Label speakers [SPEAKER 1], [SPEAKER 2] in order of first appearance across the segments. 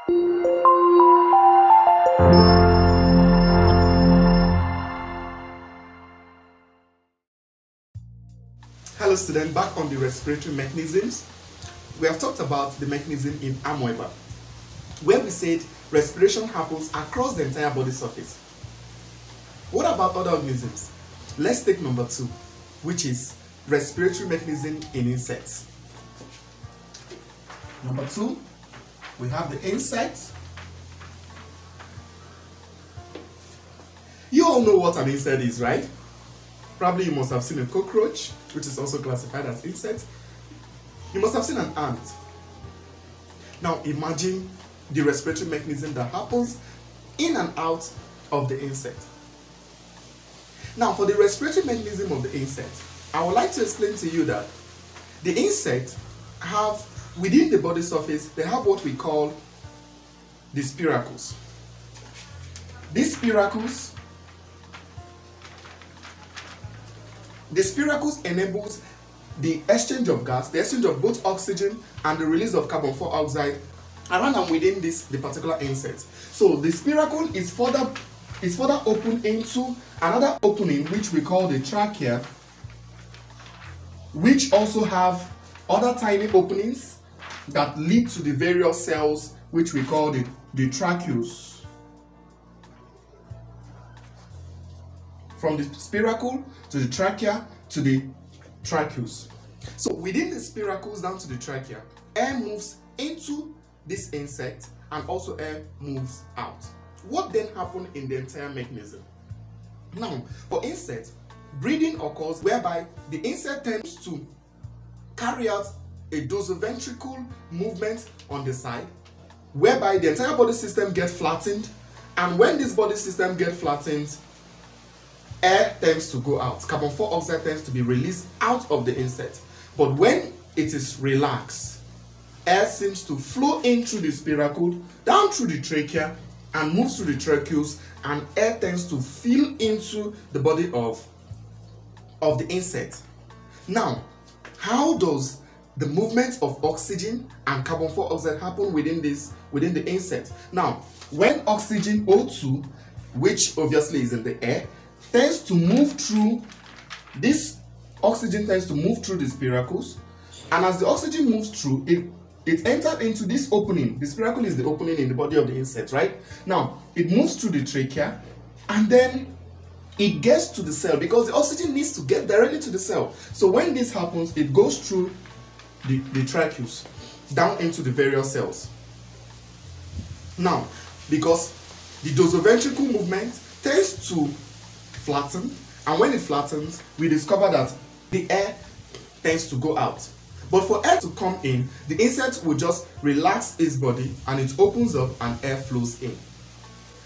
[SPEAKER 1] Hello students, back on the respiratory mechanisms. We have talked about the mechanism in amoeba, where we said respiration happens across the entire body surface. What about other organisms? Let's take number 2, which is respiratory mechanism in insects. Number 2, we have the insect. You all know what an insect is, right? Probably you must have seen a cockroach, which is also classified as insect. You must have seen an ant. Now imagine the respiratory mechanism that happens in and out of the insect. Now for the respiratory mechanism of the insect, I would like to explain to you that the insect have, within the body surface, they have what we call the spiracles. These spiracles enables the exchange of gas, the exchange of both oxygen and the release of carbon dioxide around and within the particular insect. So the spiracle is further opened into another opening which we call the trachea, which also have other tiny openings that lead to the various cells which we call the tracheus. From the spiracle to the trachea to the tracheus. So within the spiracles down to the trachea, air moves into this insect and also air moves out. What then happens in the entire mechanism? Now, for insects, breathing occurs whereby the insect tends to carry out a dorsal-ventricular movement on the side, whereby the entire body system gets flattened, and when this body system gets flattened, air tends to go out. Carbon dioxide tends to be released out of the insect. But when it is relaxed, air seems to flow in through the spiracle, down through the trachea, and moves through the tracheus, and air tends to fill into the body of the insect. Now, how does the movement of oxygen and carbon dioxide happen within the insect? Now, when oxygen O2, which obviously is in the air, tends to move through this, oxygen tends to move through the spiracles, and as the oxygen moves through, it enters into this opening. The spiracle is the opening in the body of the insect, right? Now, it moves through the trachea, and then it gets to the cell because the oxygen needs to get directly to the cell. So when this happens, it goes through the tracheus down into the various cells. Now, because the dorsal-ventricular movement tends to flatten, and when it flattens, we discover that the air tends to go out. But for air to come in, the insect will just relax its body and it opens up and air flows in.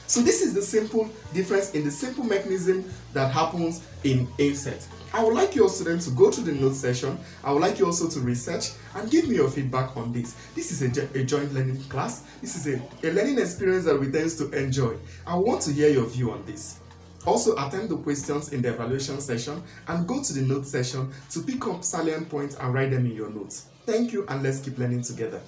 [SPEAKER 1] So this is the simple difference in the simple mechanism that happens in insects. I would like your students to go to the note session. I would like you also to research and give me your feedback on this. This is a joint learning class. This is a learning experience that we tend to enjoy. I want to hear your view on this. Also attend the questions in the evaluation session and go to the note session to pick up salient points and write them in your notes. Thank you, and let's keep learning together.